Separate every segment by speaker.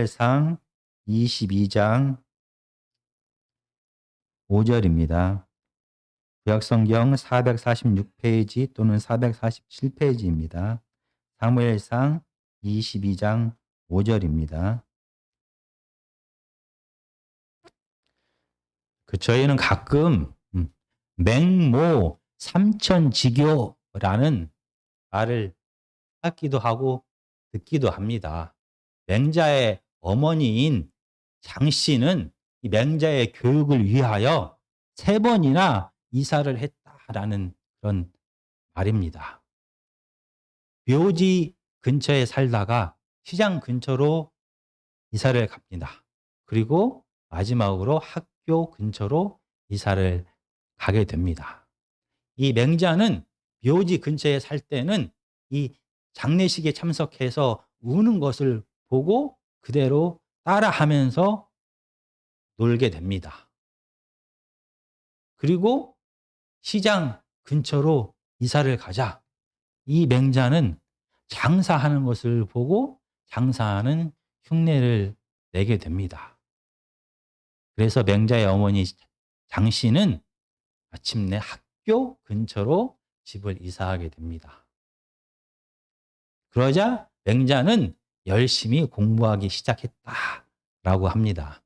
Speaker 1: 상 22장 5절입니다. 구약성경 446페이지 또는 447페이지입니다. 사무엘상 22장 5절입니다. 저희는 가끔 맹모 삼천지교라는 말을 하기도 하고 듣기도 합니다. 맹자의 어머니인 장씨는 이 맹자의 교육을 위하여 3번이나 이사를 했다라는 그런 말입니다. 묘지 근처에 살다가 시장 근처로 이사를 갑니다. 그리고 마지막으로 학교 근처로 이사를 가게 됩니다. 이 맹자는 묘지 근처에 살 때는 이 장례식에 참석해서 우는 것을 보고 그대로 따라하면서 놀게 됩니다. 그리고 시장 근처로 이사를 가자 이 맹자는 장사하는 것을 보고 장사하는 흉내를 내게 됩니다. 그래서 맹자의 어머니 장씨는 마침내 학교 근처로 집을 이사하게 됩니다. 그러자 맹자는 열심히 공부하기 시작했다라고 합니다.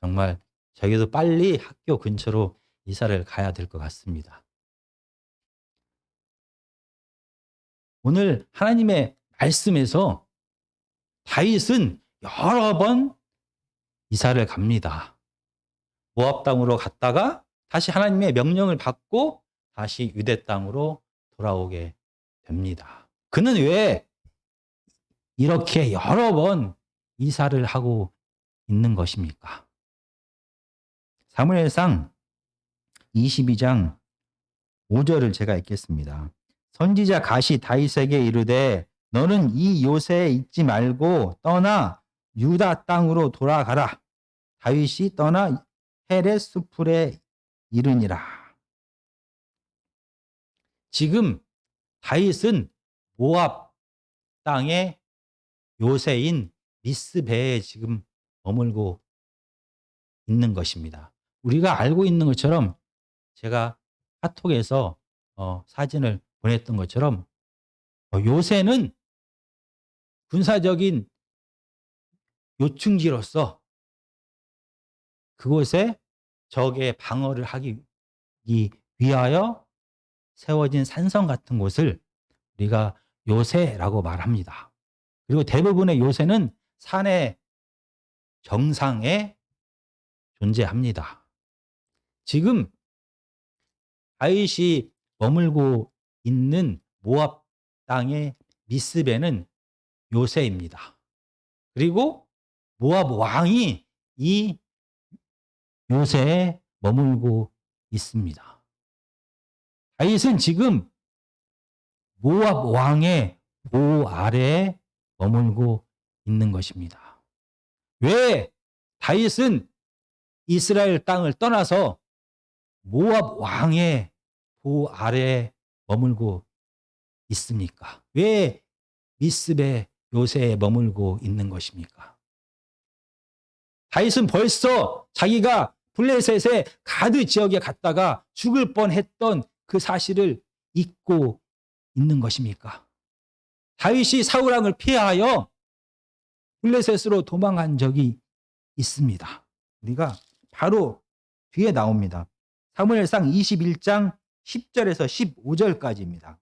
Speaker 1: 정말 저희도 빨리 학교 근처로 이사를 가야 될 것 같습니다. 오늘 하나님의 말씀에서 다윗은 여러 번 이사를 갑니다. 모압 땅으로 갔다가 다시 하나님의 명령을 받고 다시 유대 땅으로 돌아오게 됩니다. 그는 왜 이렇게 여러 번 이사를 하고 있는 것입니까? 사무엘상 22장 5절을 제가 읽겠습니다. 선지자 갓이 다윗에게 이르되 너는 이 요새에 있지 말고 떠나 유다 땅으로 돌아가라. 다윗이 떠나 헤렛 수풀에 이르니라. 지금 다윗은 모압 땅의 요새인 미스베에 지금 머물고 있는 것입니다. 우리가 알고 있는 것처럼 제가 카톡에서 사진을 보냈던 것처럼 요새는 군사적인 요충지로서 그곳에 적의 방어를 하기 위하여 세워진 산성 같은 곳을 우리가 요새라고 말합니다. 그리고 대부분의 요새는 산의 정상에 존재합니다. 지금 다윗이 머물고 있는 모압 땅의 미스베는 요새입니다. 그리고 모압 왕이 이 요새에 머물고 있습니다. 다윗은 지금 모압 왕의 보호 아래에 머물고 있는 것입니다. 왜 다윗은 이스라엘 땅을 떠나서 모압 왕의 보호 아래에 머물고 있습니까? 왜 미스베 요새에 머물고 있는 것입니까? 다윗은 벌써 자기가 블레셋의 가드 지역에 갔다가 죽을 뻔했던 그 사실을 잊고 있는 것입니까? 다윗이 사울 왕을 피하여 블레셋으로 도망간 적이 있습니다. 우리가 바로 뒤에 나옵니다. 사무엘상 21장 10절에서 15절까지입니다.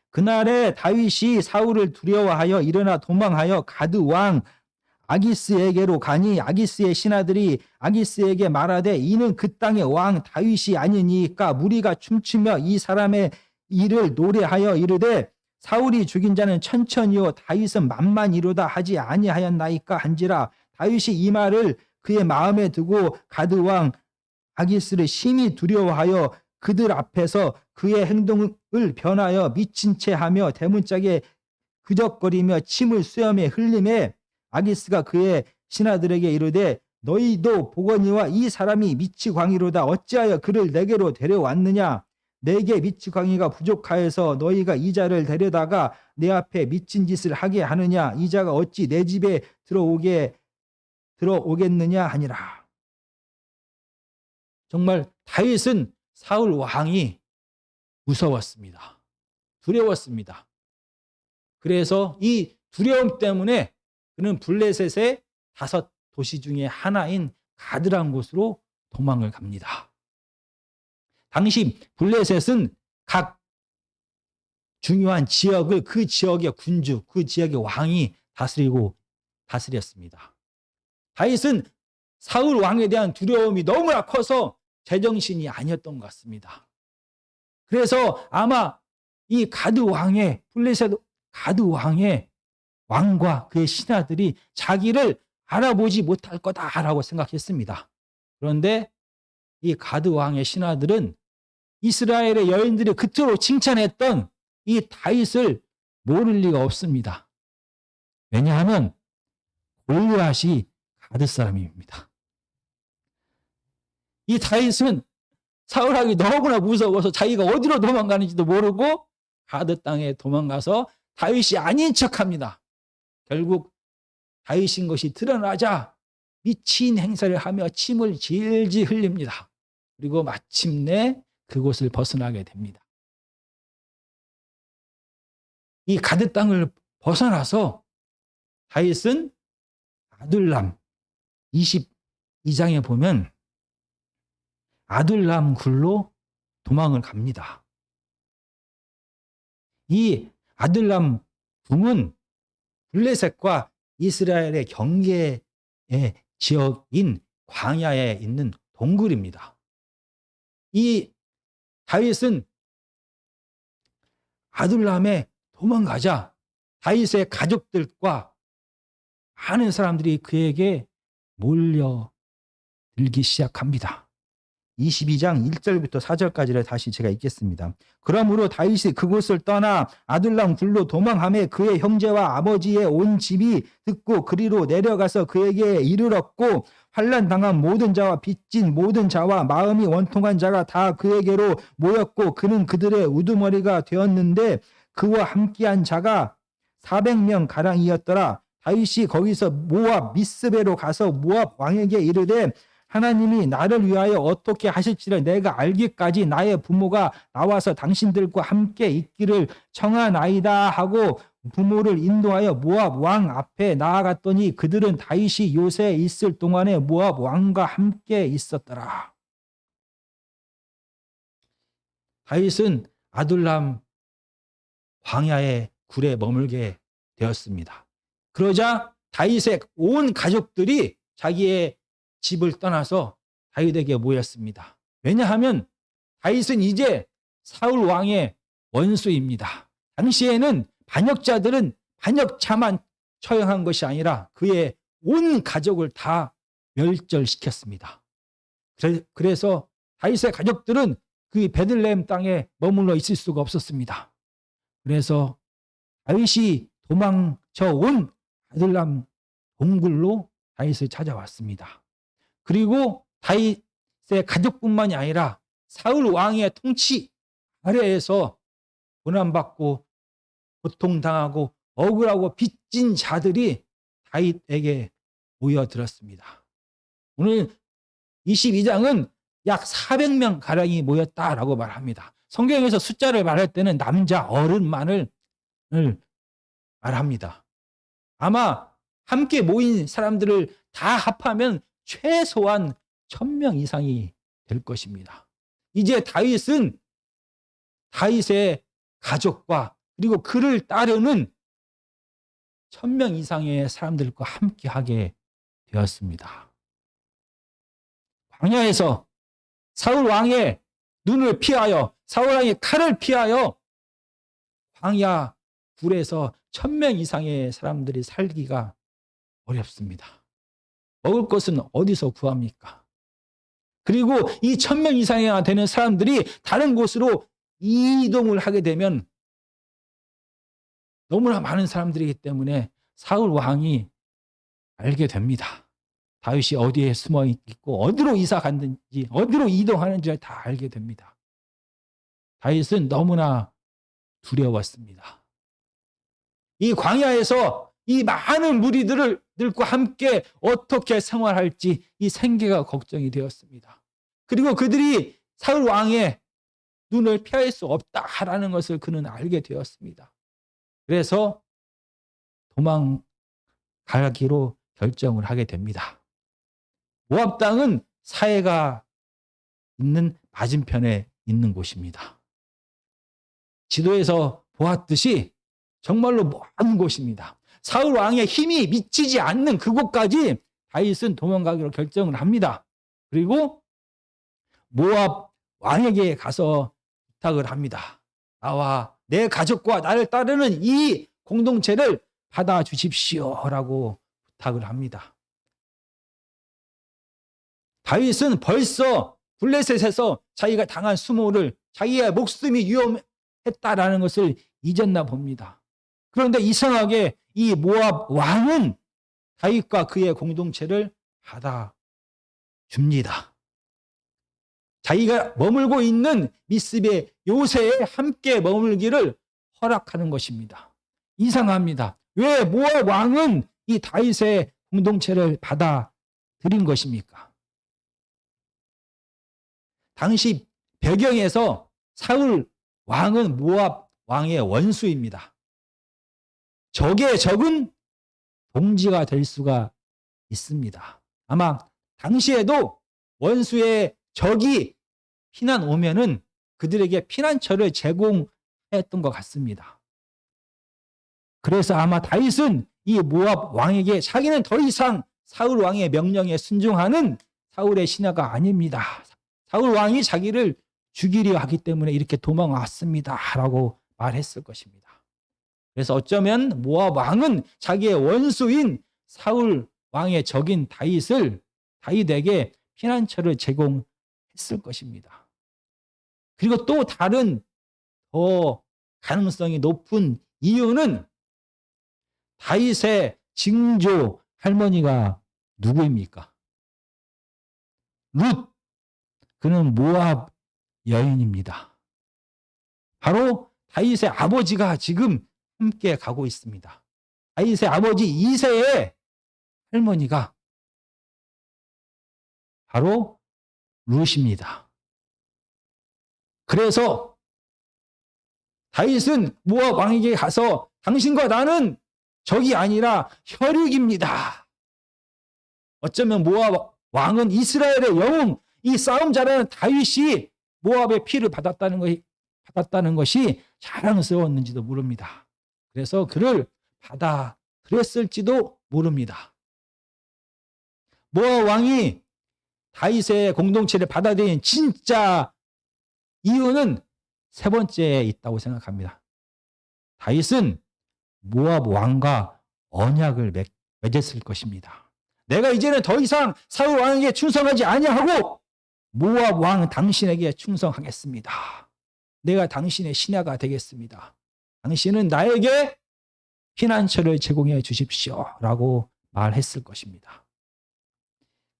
Speaker 1: 그날에 다윗이 사울을 두려워하여 일어나 도망하여 가드 왕 아기스에게로 가니 아기스의 신하들이 아기스에게 말하되 이는 그 땅의 왕 다윗이 아니니까 무리가 춤추며 이 사람의 일을 노래하여 이르되 사울이 죽인 자는 천천히요 다윗은 만만이로다 하지 아니하였나이까 한지라. 다윗이 이 말을 그의 마음에 두고 가드 왕 아기스를 심히 두려워하여 그들 앞에서 그의 행동을 변하여 미친 채 하며 대문짝에 그적거리며 침을 수염에 흘리매 아기스가 그의 신하들에게 이르되 너희도 보거니와 이 사람이 미치광이로다. 어찌하여 그를 내게로 데려왔느냐? 내게 미치광이가 부족하여서 너희가 이자를 데려다가 내 앞에 미친 짓을 하게 하느냐? 이자가 어찌 내 집에 들어오겠느냐 하니라. 정말 다윗은 사울 왕이 무서웠습니다. 두려웠습니다. 그래서 이 두려움 때문에 그는 블레셋의 5 도시 중에 하나인 가드란 곳으로 도망을 갑니다. 당시 블레셋은 각 중요한 지역을 그 지역의 군주, 그 지역의 왕이 다스렸습니다. 다윗은 사울 왕에 대한 두려움이 너무나 커서 제정신이 아니었던 것 같습니다. 그래서 아마 이 블레셋 가드 왕의 왕과 그의 신하들이 자기를 알아보지 못할 거다라고 생각했습니다. 그런데 이 가드 왕의 신하들은 이스라엘의 여인들이 그토록 칭찬했던 이 다윗을 모를 리가 없습니다. 왜냐하면 골리앗이 가드 사람입니다. 이 다윗은 사울 왕이 너무나 무서워서 자기가 어디로 도망가는지도 모르고 가드 땅에 도망가서 다윗이 아닌 척합니다. 결국 다윗인 것이 드러나자 미친 행세를 하며 침을 질질 흘립니다. 그리고 마침내 그곳을 벗어나게 됩니다. 이 가드 땅을 벗어나서 다윗은 아둘람 22장에 보면 아둘람 굴로 도망을 갑니다. 이 아둘람 궁은 블레셋과 이스라엘의 경계의 지역인 광야에 있는 동굴입니다. 이 다윗은 아둘람에 도망가자 다윗의 가족들과 많은 사람들이 그에게 몰려들기 시작합니다. 22장 1절부터 4절까지를 다시 제가 읽겠습니다. 그러므로 다윗이 그곳을 떠나 아둘람 굴로 도망하매 그의 형제와 아버지의 온 집이 듣고 그리로 내려가서 그에게 이르렀고 환난 당한 모든 자와 빚진 모든 자와 마음이 원통한 자가 다 그에게로 모였고 그는 그들의 우두머리가 되었는데 그와 함께한 자가 400명 가량이었더라. 다윗이 거기서 모압 미스베로 가서 모압 왕에게 이르되 하나님이 나를 위하여 어떻게 하실지를 내가 알기까지 나의 부모가 나와서 당신들과 함께 있기를 청하나이다 하고 부모를 인도하여 모압 왕 앞에 나아갔더니 그들은 다윗이 요새에 있을 동안에 모압 왕과 함께 있었더라. 다윗은 아둘람 광야의 굴에 머물게 되었습니다. 그러자 다윗의 온 가족들이 자기의 집을 떠나서 다윗에게 모였습니다. 왜냐하면 다윗은 이제 사울 왕의 원수입니다. 당시에는 반역자들은 반역자만 처형한 것이 아니라 그의 온 가족을 다 멸절시켰습니다. 그래서 다윗의 가족들은 그 베들레헴 땅에 머물러 있을 수가 없었습니다. 그래서 다윗이 도망쳐 온 아둘람 동굴로 다윗을 찾아왔습니다. 그리고 다윗의 가족뿐만이 아니라 사울 왕의 통치 아래에서 고난받고 고통당하고 억울하고 빚진 자들이 다윗에게 모여들었습니다. 오늘 22장은 약 400명 가량이 모였다라고 말합니다. 성경에서 숫자를 말할 때는 남자 어른만을 말합니다. 아마 함께 모인 사람들을 다 합하면 최소한 1000명 이상이 될 것입니다. 이제 다윗은 다윗의 가족과 그리고 그를 따르는 1000명 이상의 사람들과 함께하게 되었습니다. 광야에서 사울 왕의 눈을 피하여 사울 왕의 칼을 피하여 광야 굴에서 1000명 이상의 사람들이 살기가 어렵습니다. 먹을 것은 어디서 구합니까? 그리고 이 1000명 이상이 되는 사람들이 다른 곳으로 이동을 하게 되면 너무나 많은 사람들이기 때문에 사울 왕이 알게 됩니다. 다윗이 어디에 숨어 있고 어디로 이사 갔는지 어디로 이동하는지를 다 알게 됩니다. 다윗은 너무나 두려웠습니다. 이 광야에서 이 많은 무리들과 함께 어떻게 생활할지 이 생계가 걱정이 되었습니다. 그리고 그들이 사울 왕의 눈을 피할 수 없다라는 것을 그는 알게 되었습니다. 그래서 도망가기로 결정을 하게 됩니다. 모압 땅은 사해가 있는 맞은편에 있는 곳입니다. 지도에서 보았듯이 정말로 먼 곳입니다. 사울 왕의 힘이 미치지 않는 그곳까지 다윗은 도망가기로 결정을 합니다. 그리고 모압 왕에게 가서 부탁을 합니다. 나와 내 가족과 나를 따르는 이 공동체를 받아주십시오라고 부탁을 합니다. 다윗은 벌써 블레셋에서 자기가 당한 수모를 자기의 목숨이 위험했다라는 것을 잊었나 봅니다. 그런데 이상하게 이 모압 왕은 다윗과 그의 공동체를 받아줍니다. 자기가 머물고 있는 미스베 요새에 함께 머물기를 허락하는 것입니다. 이상합니다. 왜 모압 왕은 이 다윗의 공동체를 받아들인 것입니까? 당시 배경에서 사울 왕은 모압 왕의 원수입니다. 적의 적은 동지가 될 수가 있습니다. 아마 당시에도 원수의 적이 피난 오면은 그들에게 피난처를 제공했던 것 같습니다. 그래서 아마 다윗은 이 모압 왕에게 자기는 더 이상 사울 왕의 명령에 순종하는 사울의 신하가 아닙니다. 사울 왕이 자기를 죽이려 하기 때문에 이렇게 도망왔습니다. 라고 말했을 것입니다. 그래서 어쩌면 모압 왕은 자기의 원수인 사울 왕의 적인 다윗에게 피난처를 제공했을 것입니다. 그리고 또 다른 더 가능성이 높은 이유는 다윗의 증조 할머니가 누구입니까? 룻. 그는 모압 여인입니다. 바로 다윗의 아버지가 지금 함께 가고 있습니다. 다윗의 아버지 이새의 할머니가 바로 룻입니다. 그래서 다윗은 모압 왕에게 가서 당신과 나는 적이 아니라 혈육입니다. 어쩌면 모압 왕은 이스라엘의 영웅, 이 싸움 잘하는 다윗이 모압의 피를 받았다는 것이 자랑스러웠는지도 모릅니다. 그래서 그를 받아들였을지도 모릅니다. 모압 왕이 다윗의 공동체를 받아들인 진짜 이유는 세 번째에 있다고 생각합니다. 다윗은 모압 왕과 언약을 맺었을 것입니다. 내가 이제는 더 이상 사울 왕에게 충성하지 아니하고 모압 왕 당신에게 충성하겠습니다. 내가 당신의 신하가 되겠습니다. 당신은 나에게 피난처를 제공해 주십시오. 라고 말했을 것입니다.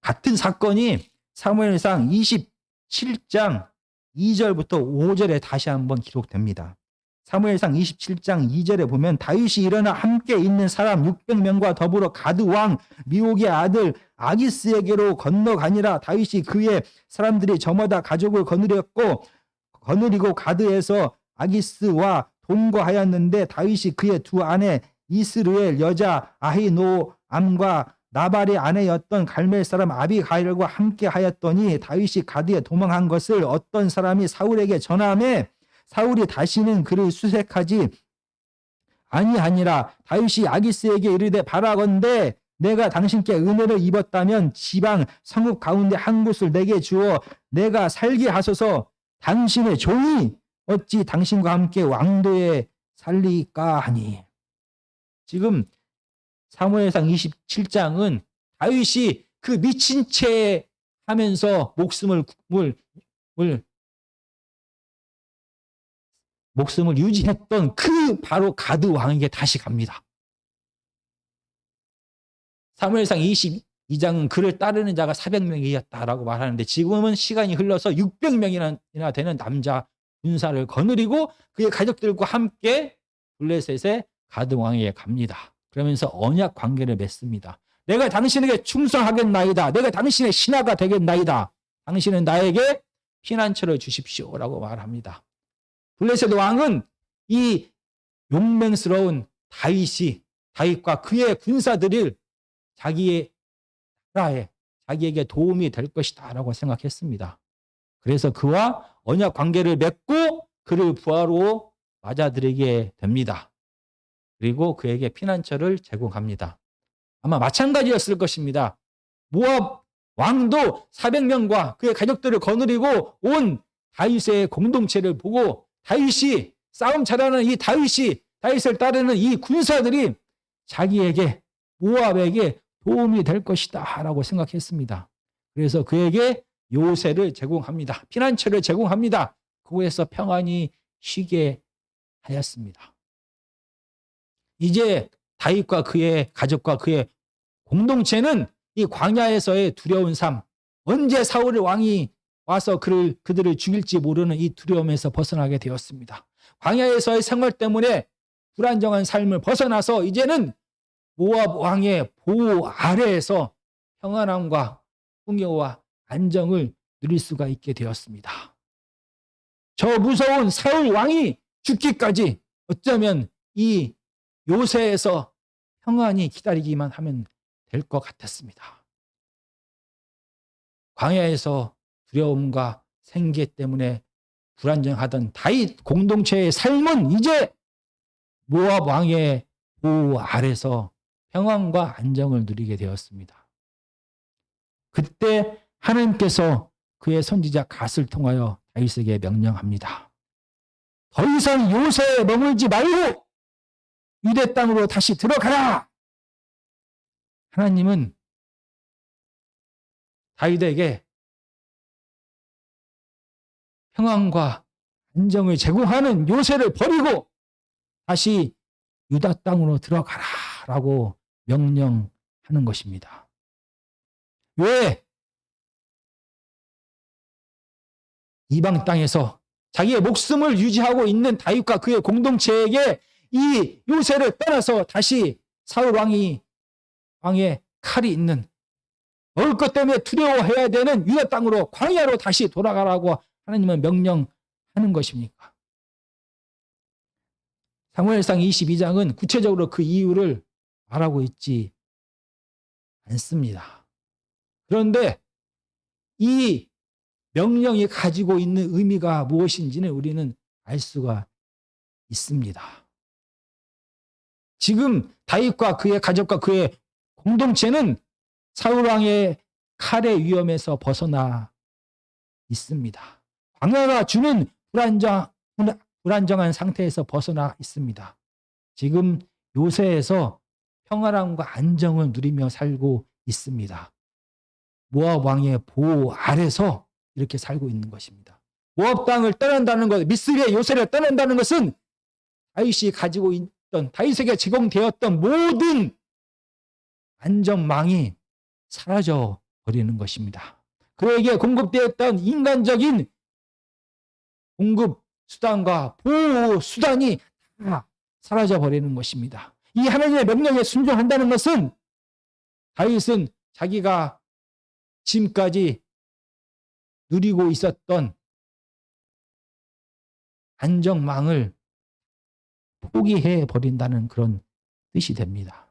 Speaker 1: 같은 사건이 사무엘상 27장 2절부터 5절에 다시 한번 기록됩니다. 사무엘상 27장 2절에 보면 다윗이 일어나 함께 있는 사람 600명과 더불어 가드 왕 미옥의 아들 아기스에게로 건너가니라. 다윗이 그의 사람들이 저마다 가족을 거느리고 가드에서 아기스와 동거하였는데 다윗이 그의 두 아내 이스르엘 여자 아히노암과 나발의 아내였던 갈멜 사람 아비가일과 함께 하였더니 다윗이 가드에 도망한 것을 어떤 사람이 사울에게 전하매 사울이 다시는 그를 수색하지 아니하니라. 다윗이 아기스에게 이르되 바라건대 내가 당신께 은혜를 입었다면 지방 성읍 가운데 한 곳을 내게 주어 내가 살게 하소서. 당신의 종이 어찌 당신과 함께 왕도에 살리까 하니. 지금 사무엘상 27장은 다윗이 그 미친 채 하면서 목숨을 유지했던 그 바로 가드 왕에게 다시 갑니다. 사무엘상 22장은 그를 따르는 자가 400명이었다라고 말하는데 지금은 시간이 흘러서 600명이나 되는 남자 군사를 거느리고 그의 가족들과 함께 블레셋의 가드 왕에게 갑니다. 그러면서 언약 관계를 맺습니다. 내가 당신에게 충성하겠나이다. 내가 당신의 신하가 되겠나이다. 당신은 나에게 피난처를 주십시오라고 말합니다. 블레셋 왕은 이 용맹스러운 다윗과 그의 군사들을 자기의 나라에 자기에게 도움이 될 것이다 라고 생각했습니다. 그래서 그와 언약 관계를 맺고 그를 부하로 맞아들이게 됩니다. 그리고 그에게 피난처를 제공합니다. 아마 마찬가지였을 것입니다. 모압 왕도 400명과 그의 가족들을 거느리고 온 다윗의 공동체를 보고 다윗이 싸움 잘하는 이 다윗을 따르는 이 군사들이 자기에게 모압에게 도움이 될 것이다 라고 생각했습니다. 그래서 그에게 요새를 제공합니다. 피난처를 제공합니다. 그곳에서 평안히 쉬게 하였습니다. 이제 다윗과 그의 가족과 그의 공동체는 이 광야에서의 두려운 삶, 언제 사울 왕이 와서 그들을 죽일지 모르는 이 두려움에서 벗어나게 되었습니다. 광야에서의 생활 때문에 불안정한 삶을 벗어나서 이제는 모압 왕의 보호 아래에서 평안함과 풍요와 안정을 누릴 수가 있게 되었습니다. 저 무서운 사울 왕이 죽기까지 어쩌면 이 요새에서 평안히 기다리기만 하면 될 것 같았습니다. 광야에서 두려움과 생계 때문에 불안정하던 다윗 공동체의 삶은 이제 모압 왕의 보호 아래서 평안과 안정을 누리게 되었습니다. 그때 하나님께서 그의 선지자 갓을 통하여 다윗에게 명령합니다. 더 이상 요새에 머물지 말고 유대 땅으로 다시 들어가라. 하나님은 다윗에게 평안과 안정을 제공하는 요새를 버리고 다시 유다 땅으로 들어가라라고 명령하는 것입니다. 왜? 이방 땅에서 자기의 목숨을 유지하고 있는 다윗과 그의 공동체에게 이 요새를 떠나서 다시 사울 왕의 칼이 있는 먹을 것 때문에 두려워해야 되는 유다 땅으로 광야로 다시 돌아가라고 하나님은 명령하는 것입니까? 사무엘상 22장은 구체적으로 그 이유를 말하고 있지 않습니다. 그런데 이 명령이 가지고 있는 의미가 무엇인지는 우리는 알 수가 있습니다. 지금 다윗과 그의 가족과 그의 공동체는 사울 왕의 칼의 위험에서 벗어나 있습니다. 광야가 주는 불안정한 상태에서 벗어나 있습니다. 지금 요새에서 평안함과 안정을 누리며 살고 있습니다. 모압 왕의 보호 아래서 이렇게 살고 있는 것입니다. 모압 땅을 떠난다는 것, 미스리의 요새를 떠난다는 것은 다윗이 가지고 있던, 다윗에게 제공되었던 모든 안전망이 사라져 버리는 것입니다. 그에게 공급되었던 인간적인 공급 수단과 보호 수단이 다 사라져 버리는 것입니다. 이 하나님의 명령에 순종한다는 것은 다윗은 자기가 지금까지 누리고 있었던 안정망을 포기해 버린다는 그런 뜻이 됩니다.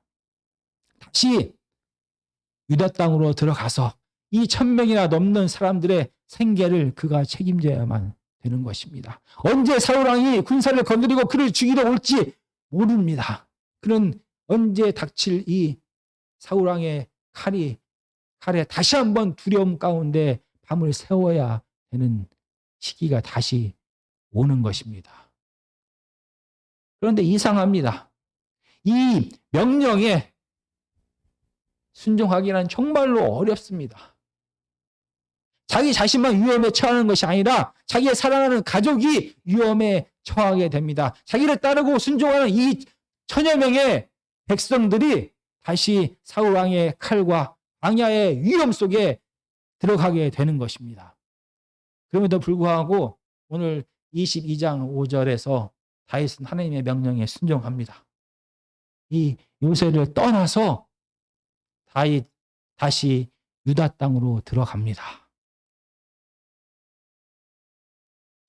Speaker 1: 다시 유다 땅으로 들어가서 이 1000명이나 넘는 사람들의 생계를 그가 책임져야만 되는 것입니다. 언제 사울왕이 군사를 거느리고 그를 죽이러 올지 모릅니다. 그는 언제 닥칠 이 사울왕의 칼에 다시 한번 두려움 가운데 밤을 새워야 되는 시기가 다시 오는 것입니다. 그런데 이상합니다. 이 명령에 순종하기는 정말로 어렵습니다. 자기 자신만 위험에 처하는 것이 아니라 자기의 사랑하는 가족이 위험에 처하게 됩니다. 자기를 따르고 순종하는 이 1000여 명의 백성들이 다시 사울왕의 칼과 광야의 위험 속에 들어가게 되는 것입니다. 그럼에도 불구하고 오늘 22장 5절에서 다윗은 하나님의 명령에 순종합니다. 이 요새를 떠나서 다윗 다시 유다 땅으로 들어갑니다.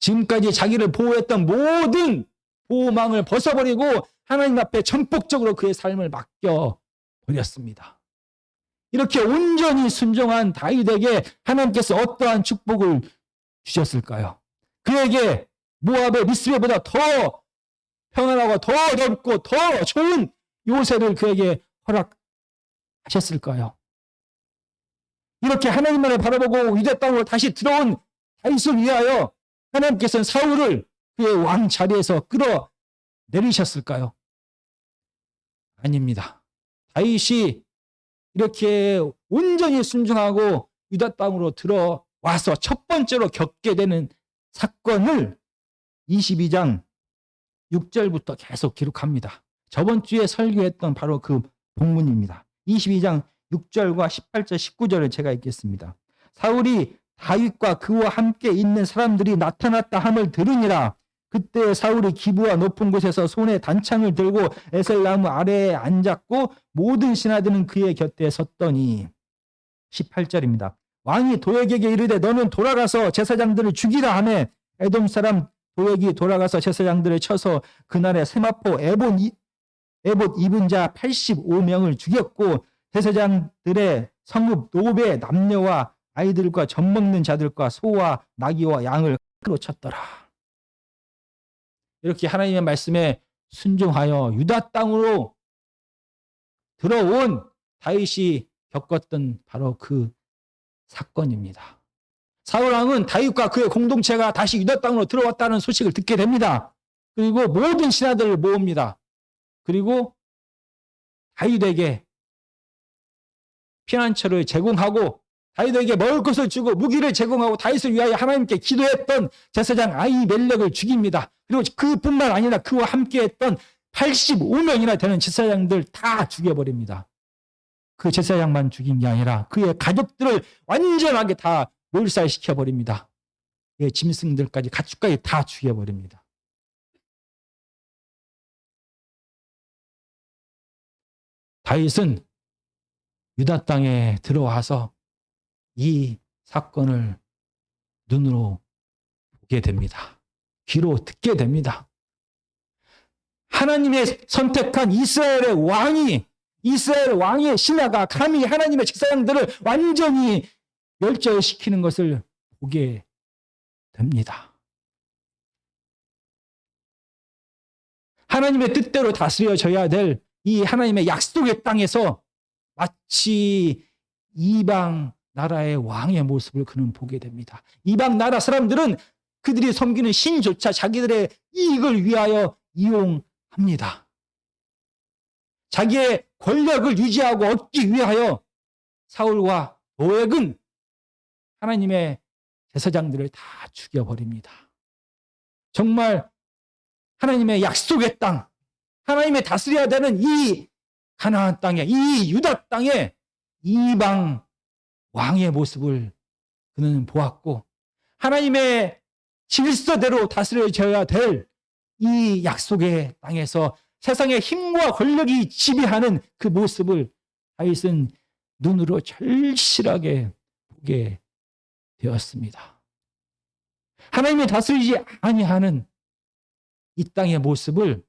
Speaker 1: 지금까지 자기를 보호했던 모든 보호망을 벗어버리고 하나님 앞에 전폭적으로 그의 삶을 맡겨버렸습니다. 이렇게 온전히 순종한 다윗에게 하나님께서 어떠한 축복을 주셨을까요? 그에게 모압의 미스베보다 더 평안하고 더 넓고 더 좋은 요새를 그에게 허락하셨을까요? 이렇게 하나님만을 바라보고 유다 땅으로 다시 들어온 다윗을 위하여 하나님께서는 사울을 그의 왕 자리에서 끌어내리셨을까요? 아닙니다. 다윗이 이렇게 온전히 순종하고 유다 땅으로 들어와서 첫 번째로 겪게 되는 사건을 22장 6절부터 계속 기록합니다. 저번 주에 설교했던 바로 그 본문입니다. 22장 6절과 18절, 19절을 제가 읽겠습니다. 사울이 다윗과 그와 함께 있는 사람들이 나타났다 함을 들으니라. 그때 사울이 기브와 높은 곳에서 손에 단창을 들고 에셀나무 아래에 앉았고 모든 신하들은 그의 곁에 섰더니 18절입니다. 왕이 도액에게 이르되 너는 돌아가서 제사장들을 죽이라 하매 에돔 사람 도액이 돌아가서 제사장들을 쳐서 그날에 세마포 에봇 입은 자 85명을 죽였고 제사장들의 성읍 노베 남녀와 아이들과 젖 먹는 자들과 소와 나귀와 양을 끌어 쳤더라. 이렇게 하나님의 말씀에 순종하여 유다 땅으로 들어온 다윗이 겪었던 바로 그 사건입니다. 사울왕은 다윗과 그의 공동체가 다시 유다 땅으로 들어왔다는 소식을 듣게 됩니다. 그리고 모든 신하들을 모읍니다. 그리고 다윗에게 피난처를 제공하고 다윗에게 먹을 것을 주고 무기를 제공하고 다윗을 위하여 하나님께 기도했던 제사장 아히멜렉을 죽입니다. 그리고 그뿐만 아니라 그와 함께했던 85명이나 되는 제사장들 다 죽여버립니다. 그 제사장만 죽인 게 아니라 그의 가족들을 완전하게 다 몰살시켜버립니다. 그의 짐승들까지 가축까지 다 죽여버립니다. 다윗은 유다 땅에 들어와서 이 사건을 눈으로 보게 됩니다. 귀로 듣게 됩니다. 하나님의 선택한 이스라엘 왕의 신하가 감히 하나님의 제사장들을 완전히 멸절시키는 것을 보게 됩니다. 하나님의 뜻대로 다스려져야 될 이 하나님의 약속의 땅에서 마치 이방 나라의 왕의 모습을 그는 보게 됩니다. 이방 나라 사람들은 그들이 섬기는 신조차 자기들의 이익을 위하여 이용합니다. 자기의 권력을 유지하고 얻기 위하여 사울과 도액은 하나님의 제사장들을 다 죽여버립니다. 정말 하나님의 약속의 땅, 하나님의 다스려야 되는 이 가나안 땅에, 이 유다 땅에 이방 왕의 모습을 그는 보았고 하나님의 질서대로 다스려져야 될 이 약속의 땅에서 세상의 힘과 권력이 지배하는 그 모습을 다윗은 눈으로 절실하게 보게 되었습니다. 하나님이 다스리지 아니하는 이 땅의 모습을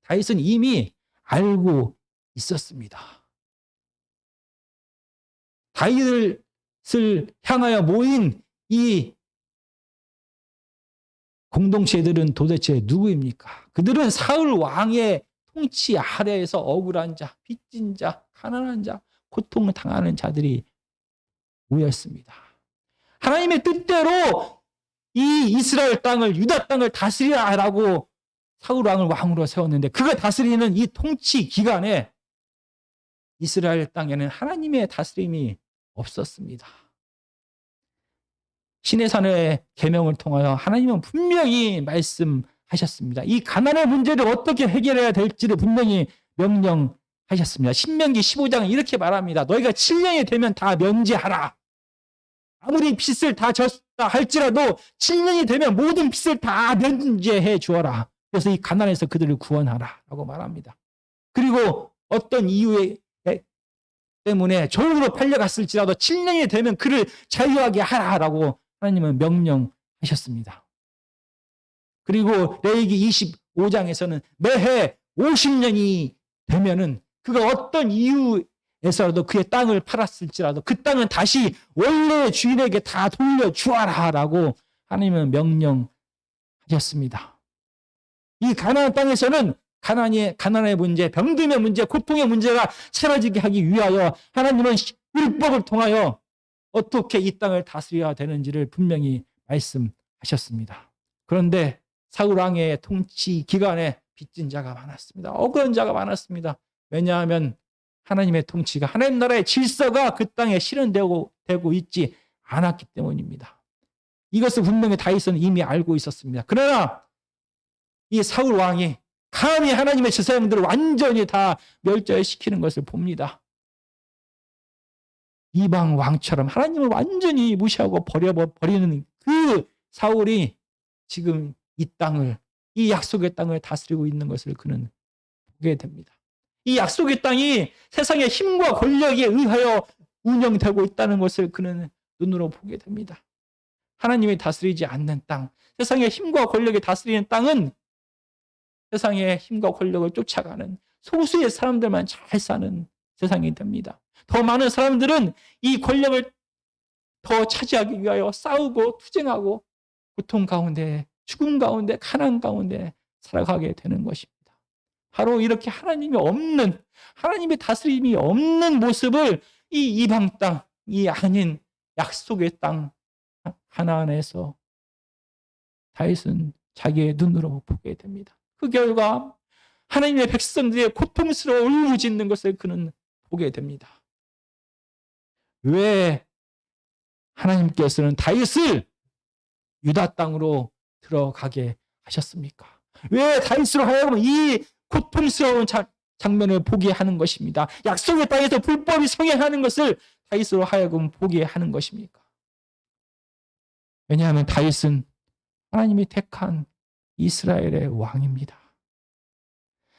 Speaker 1: 다윗은 이미 알고 있었습니다. 다윗을 향하여 모인 이 공동체들은 도대체 누구입니까? 그들은 사울 왕의 통치 아래에서 억울한 자, 빚진 자, 가난한 자, 고통을 당하는 자들이 모였습니다. 하나님의 뜻대로 이 이스라엘 땅을, 유다 땅을 다스리라라고 사울 왕을 왕으로 세웠는데 그가 다스리는 이 통치 기간에 이스라엘 땅에는 하나님의 다스림이 없었습니다. 시내산의 계명을 통하여 하나님은 분명히 말씀하셨습니다. 이 가난의 문제를 어떻게 해결해야 될지를 분명히 명령하셨습니다. 신명기 15장은 이렇게 말합니다. 너희가 7년이 되면 다 면제하라. 아무리 빚을 다 졌다 할지라도 7년이 되면 모든 빚을 다 면제해 주어라. 그래서 이 가난에서 그들을 구원하라 라고 말합니다. 그리고 어떤 이유 때문에 종으로 팔려갔을지라도 7년이 되면 그를 자유하게 하라라고 하나님은 명령하셨습니다. 그리고 레위기 25장에서는 매해 50년이 되면은 그가 어떤 이유에서라도 그의 땅을 팔았을지라도 그 땅은 다시 원래 주인에게 다 돌려주어라라고 하나님은 명령하셨습니다. 이 가나안 땅에서는 가난의 문제, 병듦의 문제, 고통의 문제가 사라지게 하기 위하여 하나님은 율법을 통하여 어떻게 이 땅을 다스려야 되는지를 분명히 말씀하셨습니다. 그런데 사울 왕의 통치 기간에 빚진 자가 많았습니다. 억울한 자가 많았습니다. 왜냐하면 하나님의 통치가, 하나님 나라의 질서가 그 땅에 실현되고 있지 않았기 때문입니다. 이것을 분명히 다윗은 이미 알고 있었습니다. 그러나 이 사울 왕이 감히 하나님의 제사장들을 완전히 다 멸절시키는 것을 봅니다. 이방 왕처럼 하나님을 완전히 무시하고 버리는 그 사울이 지금 이 땅을, 이 약속의 땅을 다스리고 있는 것을 그는 보게 됩니다. 이 약속의 땅이 세상의 힘과 권력에 의하여 운영되고 있다는 것을 그는 눈으로 보게 됩니다. 하나님이 다스리지 않는 땅, 세상의 힘과 권력에 다스리는 땅은 세상의 힘과 권력을 쫓아가는 소수의 사람들만 잘 사는 세상이 됩니다. 더 많은 사람들은 이 권력을 더 차지하기 위하여 싸우고 투쟁하고 고통 가운데, 죽음 가운데, 가난 가운데 살아가게 되는 것입니다. 바로 이렇게 하나님이 없는, 하나님의 다스림이 없는 모습을 이 이방 땅, 이 아닌 약속의 땅 가나안에서 다윗은 자기의 눈으로 보게 됩니다. 그 결과 하나님의 백성들의 고통스러워 울부짖는 것을 그는 보게 됩니다. 왜 하나님께서는 다윗을 유다 땅으로 들어가게 하셨습니까? 왜 다윗으로 하여금 이 고통스러운 장면을 보게 하는 것입니다. 약속의 땅에서 불법이 성행하는 것을 다윗으로 하여금 보게 하는 것입니까? 왜냐하면 다윗은 하나님이 택한 이스라엘의 왕입니다.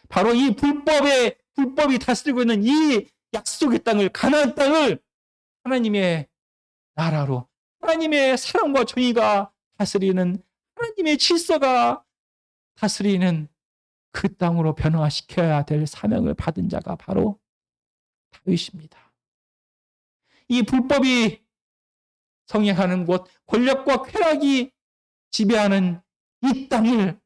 Speaker 1: 바로 이 불법이 다스리고 있는 이 약속의 땅을, 가나안 땅을 하나님의 나라로, 하나님의 사랑과 정의가 다스리는, 하나님의 질서가 다스리는 그 땅으로 변화시켜야 될 사명을 받은 자가 바로 다윗입니다. 이 불법이 성행하는 곳, 권력과 쾌락이 지배하는 이 땅을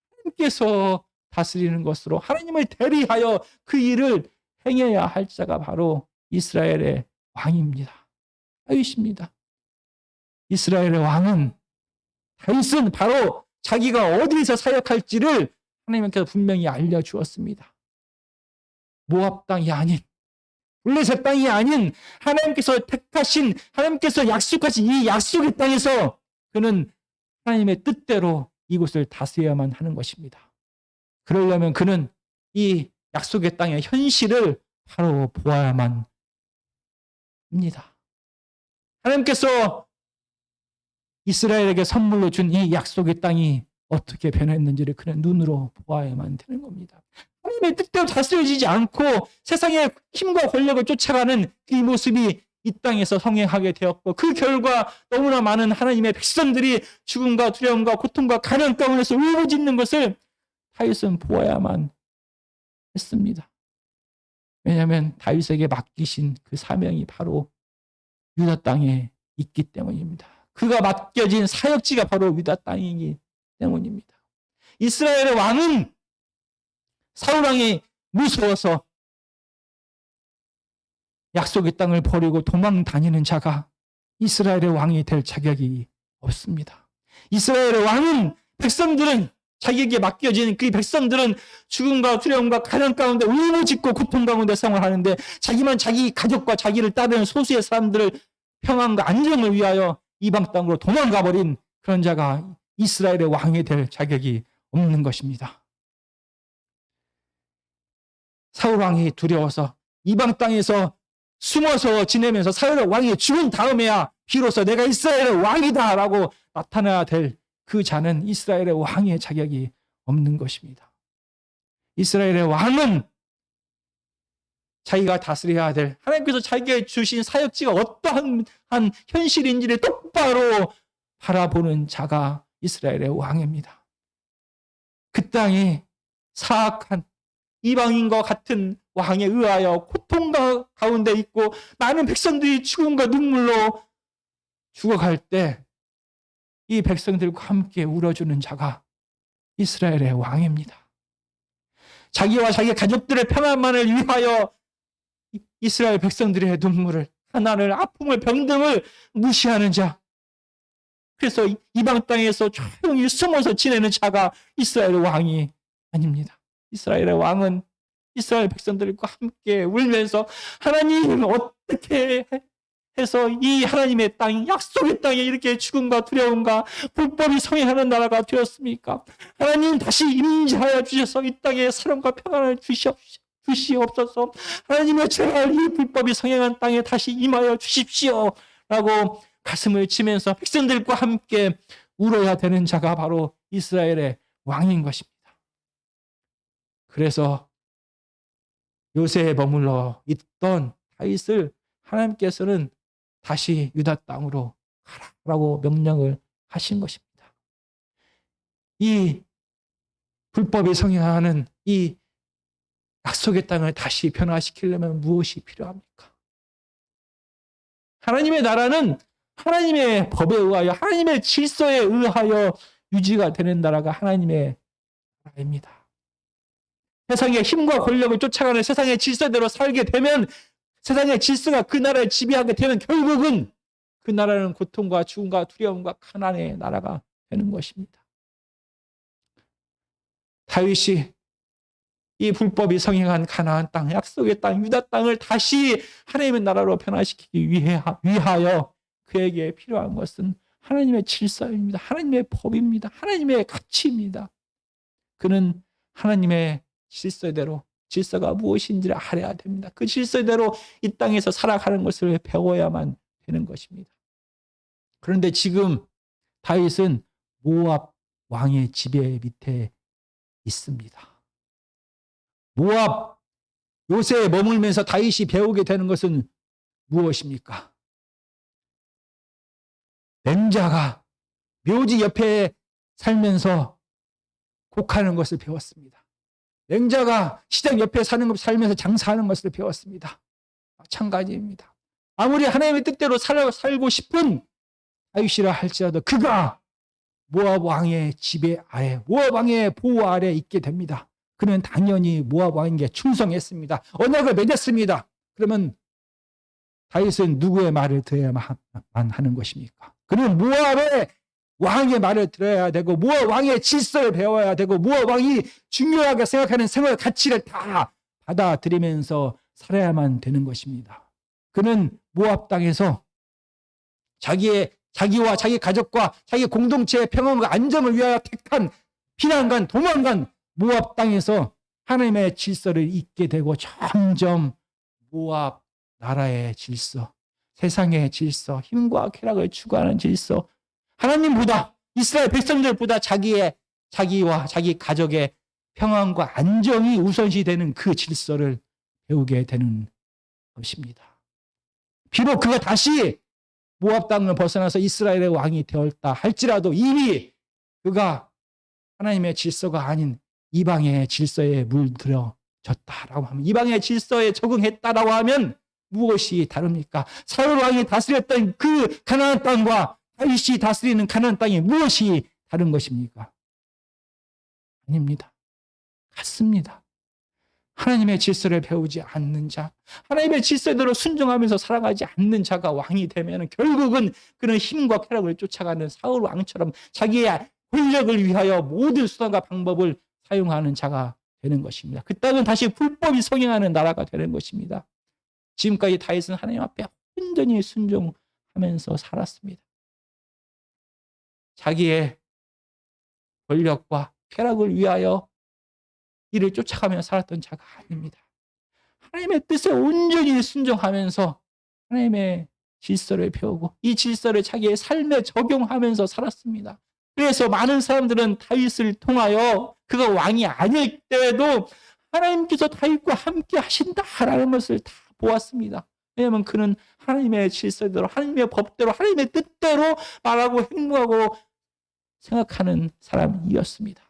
Speaker 1: 하나님께서 다스리는 것으로 하나님을 대리하여 그 일을 행해야 할 자가 바로 이스라엘의 왕입니다. 다윗입니다. 이스라엘의 왕은, 다윗은 바로 자기가 어디서 사역할지를 하나님께서 분명히 알려주었습니다. 모압 땅이 아닌, 블레셋 땅이 아닌 하나님께서 택하신, 하나님께서 약속하신 이 약속의 땅에서 그는 하나님의 뜻대로 이곳을 다스려야만 하는 것입니다. 그러려면 그는 이 약속의 땅의 현실을 바로 보아야만 합니다. 하나님께서 이스라엘에게 선물로 준 이 약속의 땅이 어떻게 변했는지를 그는 눈으로 보아야만 되는 겁니다. 하나님의 뜻대로 다스려지지 않고 세상의 힘과 권력을 쫓아가는 그 모습이 이 땅에서 성행하게 되었고, 그 결과 너무나 많은 하나님의 백성들이 죽음과 두려움과 고통과 가난 가운데서 울부짖는 것을 다윗은 보아야만 했습니다. 왜냐하면 다윗에게 맡기신 그 사명이 바로 유다 땅에 있기 때문입니다. 그가 맡겨진 사역지가 바로 유다 땅이기 때문입니다. 이스라엘의 왕은 사울 왕이 무서워서 약속의 땅을 버리고 도망 다니는 자가 이스라엘의 왕이 될 자격이 없습니다. 이스라엘의 왕은, 백성들은, 자기에게 맡겨진 그 백성들은 죽음과 두려움과 가난 가운데 울부짖고 고통 가운데 생활하는데, 자기만 자기 가족과 자기를 따르는 소수의 사람들을 평안과 안정을 위하여 이방 땅으로 도망가 버린 그런 자가 이스라엘의 왕이 될 자격이 없는 것입니다. 사울 왕이 두려워서 이방 땅에서 숨어서 지내면서 사울 왕이 죽은 다음에야 비로소 내가 이스라엘의 왕이다라고 나타나야 될 그 자는 이스라엘의 왕의 자격이 없는 것입니다. 이스라엘의 왕은 자기가 다스려야 될 하나님께서 자기에게 주신 사역지가 어떠한 현실인지를 똑바로 바라보는 자가 이스라엘의 왕입니다. 그 땅에 사악한 이방인과 같은 왕에 의하여 고통 가운데 있고 많은 백성들이 죽음과 눈물로 죽어갈 때 이 백성들과 함께 울어주는 자가 이스라엘의 왕입니다. 자기와 자기 가족들의 평안만을 위하여 이스라엘 백성들의 눈물을, 가난을, 아픔을, 병등을 무시하는 자, 그래서 이방 땅에서 조용히 숨어서 지내는 자가 이스라엘의 왕이 아닙니다. 이스라엘의 왕은 이스라엘 백성들과 함께 울면서 하나님 어떻게 해서 이 하나님의 땅, 약속의 땅에 이렇게 죽음과 두려움과 불법이 성행하는 나라가 되었습니까? 하나님 다시 임재하여 주셔서 이 땅에 사랑과 평안을 주시옵소서. 하나님의 제발 이 불법이 성행한 땅에 다시 임하여 주십시오 라고 가슴을 치면서 백성들과 함께 울어야 되는 자가 바로 이스라엘의 왕인 것입니다. 그래서 요새에 머물러 있던 다윗을 하나님께서는 다시 유다 땅으로 가라라고 명령을 하신 것입니다. 이 불법이 성행하는 이 약속의 땅을 다시 변화시키려면 무엇이 필요합니까? 하나님의 나라는 하나님의 법에 의하여, 하나님의 질서에 의하여 유지가 되는 나라가 하나님의 나라입니다. 세상의 힘과 권력을 쫓아가는 세상의 질서대로 살게 되면, 세상의 질서가 그 나라를 지배하게 되면 결국은 그 나라는 고통과 죽음과 두려움과 가난의 나라가 되는 것입니다. 다윗이 이 불법이 성행한 가나안 땅, 약속의 땅, 유다 땅을 다시 하나님의 나라로 변화시키기 위하여 그에게 필요한 것은 하나님의 질서입니다. 하나님의 법입니다. 하나님의 가치입니다. 그는 하나님의 질서대로, 질서가 무엇인지를 알아야 됩니다. 그 질서대로 이 땅에서 살아가는 것을 배워야만 되는 것입니다. 그런데 지금 다윗은 모압 왕의 지배 밑에 있습니다. 모압 요새에 머물면서 다윗이 배우게 되는 것은 무엇입니까? 맹자가 묘지 옆에 살면서 곡하는 것을 배웠습니다. 맹자가 시장 옆에 살면서 장사하는 것을 배웠습니다. 마찬가지입니다. 아무리 하나님의 뜻대로 살고 싶은 다윗이라 할지라도 그가 모압 왕의 지배 아래, 모압 왕의 보호 아래 있게 됩니다. 그는 당연히 모압 왕에게 충성했습니다. 언약을 맺었습니다. 그러면 다윗은 누구의 말을 들어야만 하는 것입니까? 그는 모압의 왕의 말을 들어야 되고, 모압 왕의 질서를 배워야 되고, 모압 왕이 중요하게 생각하는 생활 가치를 다 받아들이면서 살아야만 되는 것입니다. 그는 모압 땅에서 자기와 자기 가족과 자기 공동체의 평안과 안정을 위하여 택한, 피난간, 도망간 모압 땅에서 하나님의 질서를 잇게 되고, 점점 모압 나라의 질서, 세상의 질서, 힘과 쾌락을 추구하는 질서, 하나님보다, 이스라엘 백성들보다 자기와 자기 가족의 평안과 안정이 우선시 되는 그 질서를 배우게 되는 것입니다. 비록 그가 다시 모압 땅을 벗어나서 이스라엘의 왕이 되었다 할지라도 이미 그가 하나님의 질서가 아닌 이방의 질서에 물들어졌다라고 하면, 이방의 질서에 적응했다라고 하면 무엇이 다릅니까? 사울 왕이 다스렸던 그 가나안 땅과 다윗이 다스리는 가나안 땅이 무엇이 다른 것입니까? 아닙니다. 같습니다. 하나님의 질서를 배우지 않는 자, 하나님의 질서대로 순종하면서 살아가지 않는 자가 왕이 되면 결국은 그는 힘과 쾌락을 쫓아가는 사울 왕처럼 자기의 권력을 위하여 모든 수단과 방법을 사용하는 자가 되는 것입니다. 그 땅은 다시 불법이 성행하는 나라가 되는 것입니다. 지금까지 다윗은 하나님 앞에 온전히 순종하면서 살았습니다. 자기의 권력과 쾌락을 위하여 이를 쫓아가며 살았던 자가 아닙니다. 하나님의 뜻에 온전히 순종하면서 하나님의 질서를 배우고 이 질서를 자기의 삶에 적용하면서 살았습니다. 그래서 많은 사람들은 다윗을 통하여 그가 왕이 아닐 때에도 하나님께서 다윗과 함께 하신다라는 것을 다 보았습니다. 왜냐하면 그는 하나님의 질서대로 하나님의 법대로 하나님의 뜻대로 말하고 행동하고 생각하는 사람이었습니다.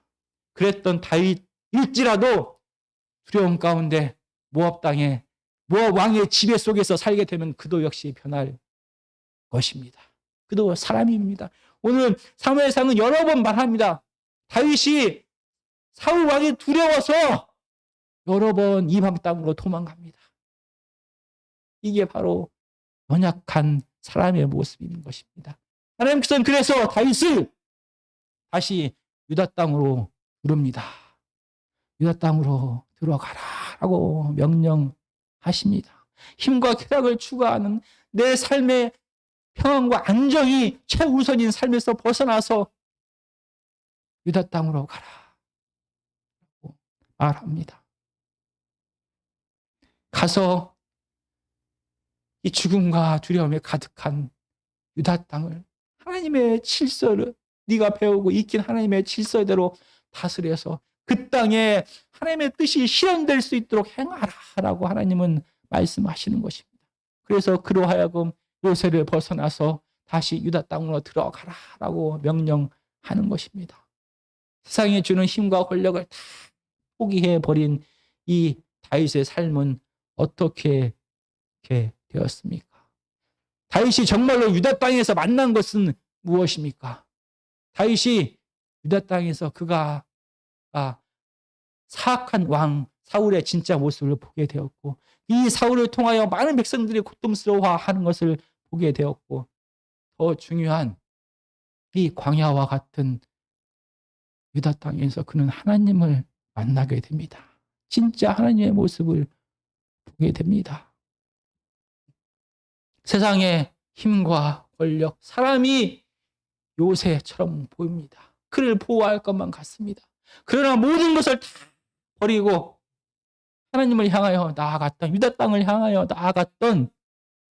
Speaker 1: 그랬던 다윗일지라도 두려움 가운데 모압 땅에 모압 왕의 지배 속에서 살게 되면 그도 역시 변할 것입니다. 그도 사람입니다. 오늘 사무엘상은 여러 번 말합니다. 다윗이 사울 왕이 두려워서 여러 번 이방 땅으로 도망갑니다. 이게 바로 연약한 사람의 모습인 것입니다. 하나님께서는 그래서 다윗을 다시 유다 땅으로 부릅니다. 유다 땅으로 들어가라라고 명령하십니다. 힘과 쾌락을 추구하는 내 삶의 평안과 안정이 최우선인 삶에서 벗어나서 유다 땅으로 가라라고 말합니다. 가서 이 죽음과 두려움에 가득한 유다 땅을 하나님의 질서를 네가 배우고 익힌 하나님의 질서대로 다스려서 그 땅에 하나님의 뜻이 실현될 수 있도록 행하라라고 하나님은 말씀하시는 것입니다. 그래서 그로 하여금 요새를 벗어나서 다시 유다 땅으로 들어가라라고 명령하는 것입니다. 세상에 주는 힘과 권력을 다 포기해 버린 이 다윗의 삶은 어떻게 되었습니까? 다윗이 정말로 유다 땅에서 만난 것은 무엇입니까? 다윗이 유다 땅에서 그가 사악한 왕 사울의 진짜 모습을 보게 되었고 이 사울을 통하여 많은 백성들이 고통스러워하는 것을 보게 되었고 더 중요한 이 광야와 같은 유다 땅에서 그는 하나님을 만나게 됩니다. 진짜 하나님의 모습을 보게 됩니다. 세상의 힘과 권력, 사람이 요새처럼 보입니다. 그를 보호할 것만 같습니다. 그러나 모든 것을 다 버리고 하나님을 향하여 나아갔던 유다 땅을 향하여 나아갔던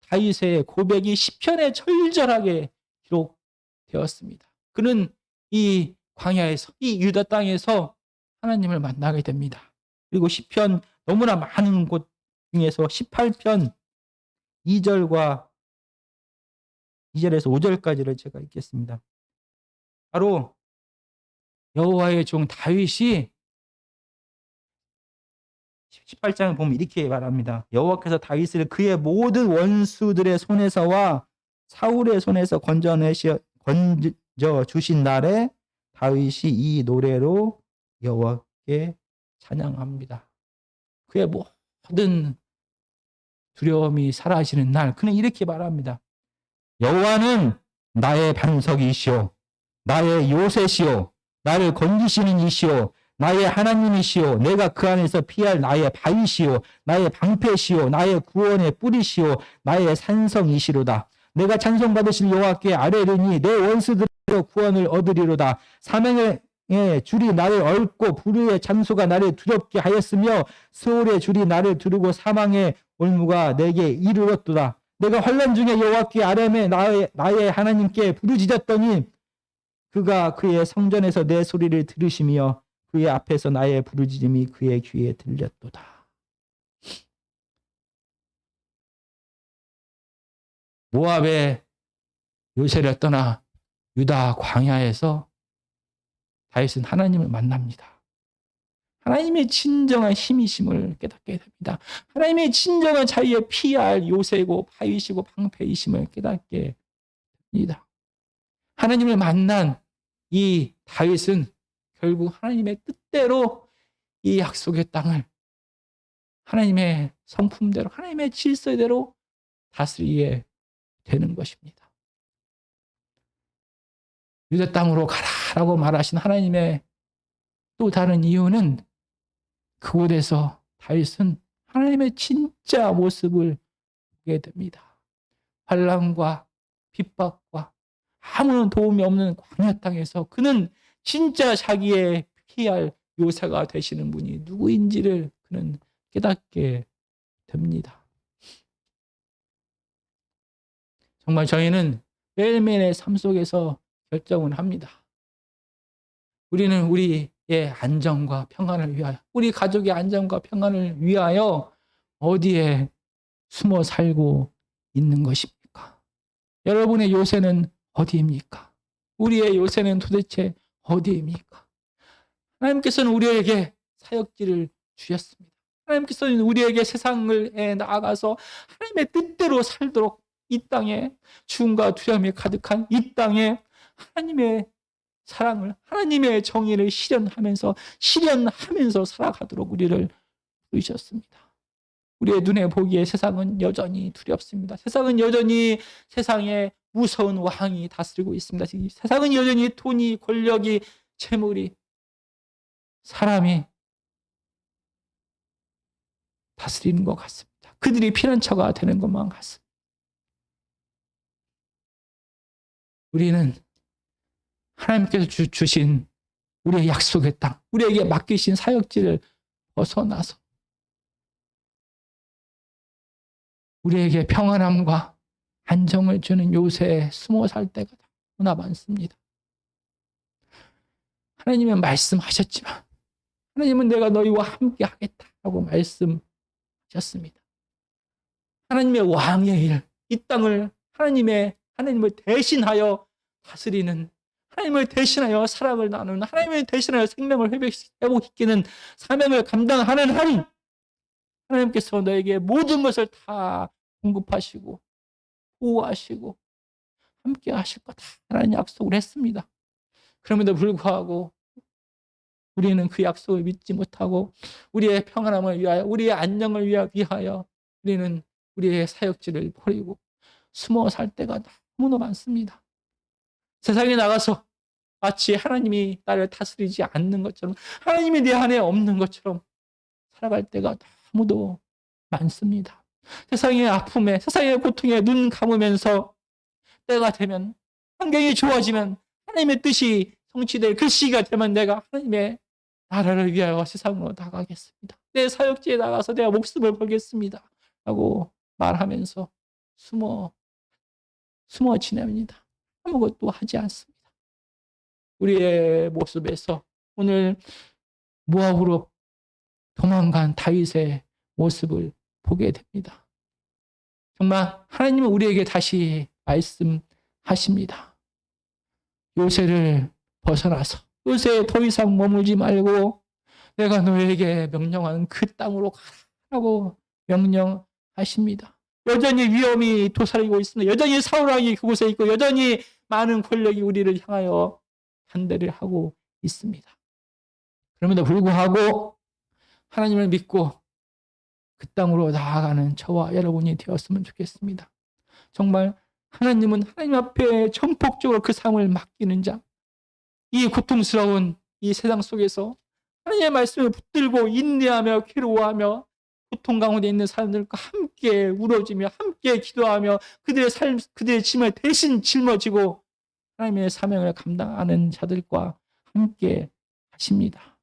Speaker 1: 다윗의 고백이 시편에 절절하게 기록되었습니다. 그는 이 광야에서 이 유다 땅에서 하나님을 만나게 됩니다. 그리고 시편 너무나 많은 곳 중에서 18편 2절에서 5절까지를 제가 읽겠습니다. 바로 여호와의 종 다윗이 18장을 보면 이렇게 말합니다. 여호와께서 다윗을 그의 모든 원수들의 손에서와 사울의 손에서 건져 주신 날에 다윗이 이 노래로 여호와께 찬양합니다. 그의 모든 두려움이 사라지는 날 그는 이렇게 말합니다. 여호와는 나의 반석이시오 나의 요새시오 나를 건지시는 이시오 나의 하나님이시오 내가 그 안에서 피할 나의 바위시오 나의 방패시오 나의 구원의 뿌리시오 나의 산성이시로다. 내가 찬송받으실 여호와께 아뢰리니 내 원수들의 구원을 얻으리로다. 사명의 줄이 나를 얽고 불의의 잠수가 나를 두렵게 하였으며 스올의 줄이 나를 두르고 사망의 올무가 내게 이르렀도다. 내가 환난 중에 여호와께 아뢰매 나의 하나님께 부르짖었더니 그가 그의 성전에서 내 소리를 들으시며 그의 앞에서 나의 부르짖음이 그의 귀에 들렸도다. 모압의 요새를 떠나 유다 광야에서 다윗은 하나님을 만납니다. 하나님의 진정한 힘이심을 깨닫게 됩니다. 하나님의 진정한 자기의 피할 요새고 바위시고 방패이심을 깨닫게 됩니다. 하나님을 만난 이 다윗은 결국 하나님의 뜻대로 이 약속의 땅을 하나님의 성품대로 하나님의 질서대로 다스리게 되는 것입니다. 유다 땅으로 가라라고 말하신 하나님의 또 다른 이유는 그곳에서 다윗은 하나님의 진짜 모습을 보게 됩니다. 환난과 핍박과 아무런 도움이 없는 광야 땅에서 그는 진짜 자기의 피할 요새가 되시는 분이 누구인지를 그는 깨닫게 됩니다. 정말 저희는 매일매일의 삶 속에서 결정을 합니다. 우리는 우리의 안정과 평안을 위하여, 우리 가족의 안정과 평안을 위하여 어디에 숨어 살고 있는 것입니까? 여러분의 요새는 어디입니까? 우리의 요새는 도대체 어디입니까? 하나님께서는 우리에게 사역지를 주셨습니다. 하나님께서는 우리에게 세상을 나아가서 하나님의 뜻대로 살도록 이 땅에 죽음과 두려움이 가득한 이 땅에 하나님의 사랑을, 하나님의 정의를 실현하면서 살아가도록 우리를 부르셨습니다. 우리의 눈에 보기에 세상은 여전히 두렵습니다. 세상은 여전히 세상에 무서운 왕이 다스리고 있습니다. 세상은 여전히 돈이, 권력이, 재물이, 사람이 다스리는 것 같습니다. 그들이 피난처가 되는 것만 같습니다. 우리는 하나님께서 주신 우리의 약속의 땅, 우리에게 맡기신 사역지를 벗어나서 우리에게 평안함과 안정을 주는 요새에 숨어 살 때가 너무나 많습니다. 하나님은 말씀하셨지만 하나님은 내가 너희와 함께 하겠다라고 말씀하셨습니다. 하나님의 왕의 일, 이 땅을 하나님을 대신하여 다스리는, 하나님을 대신하여 사랑을 나누는, 하나님을 대신하여 생명을 회복시키는 사명을 감당하는 한 하나님께서 너에게 모든 것을 다 공급하시고 보호하시고 함께 하실 거다라는 약속을 했습니다. 그럼에도 불구하고 우리는 그 약속을 믿지 못하고 우리의 평안함을 위하여, 우리의 안녕을 위하여 우리는 우리의 사역지를 버리고 숨어 살 때가 너무나 많습니다. 세상에 나가서 마치 하나님이 나를 다스리지 않는 것처럼, 하나님이 내 안에 없는 것처럼 살아갈 때가 너무도 많습니다. 세상의 아픔에, 세상의 고통에 눈 감으면서 때가 되면, 환경이 좋아지면, 하나님의 뜻이 성취될 그 시기가 되면 내가 하나님의 나라를 위하여 세상으로 나가겠습니다. 내 사역지에 나가서 내가 목숨을 걸겠습니다. 라고 말하면서 숨어 지냅니다. 아무것도 하지 않습니다. 우리의 모습에서 오늘 모압으로 도망간 다윗의 모습을 보게 됩니다. 정말 하나님은 우리에게 다시 말씀하십니다. 요새를 벗어나서 요새에 더 이상 머물지 말고 내가 너에게 명령하는 그 땅으로 가라고 명령하십니다. 여전히 위험이 도사리고 있습니다. 여전히 사울왕이 그곳에 있고 여전히 많은 권력이 우리를 향하여 반대를 하고 있습니다. 그럼에도 불구하고 하나님을 믿고 그 땅으로 나아가는 저와 여러분이 되었으면 좋겠습니다. 정말 하나님은 하나님 앞에 전폭적으로 그 삶을 맡기는 자, 이 고통스러운 이 세상 속에서 하나님의 말씀을 붙들고 인내하며 괴로워하며 고통 가운데 있는 사람들과 함께 울어주며 함께 기도하며 그들의 짐을 대신 짊어지고 하나님의 사명을 감당하는 자들과 함께 하십니다.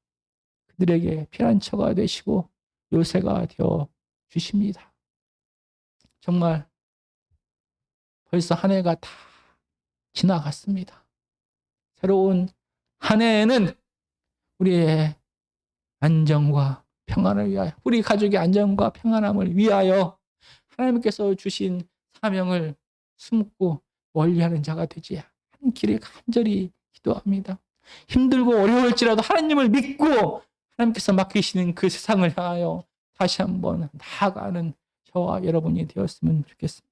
Speaker 1: 그들에게 피난처가 되시고 요새가 되어 주십니다. 정말 벌써 한 해가 다 지나갔습니다. 새로운 한 해에는 우리의 안정과 평안을 위하여, 우리 가족의 안정과 평안함을 위하여 하나님께서 주신 사명을 숨고 멀리하는 자가 되지 않기를 간절히 기도합니다. 힘들고 어려울지라도 하나님을 믿고 하나님께서 맡기시는 그 세상을 향하여 다시 한번 나아가는 저와 여러분이 되었으면 좋겠습니다.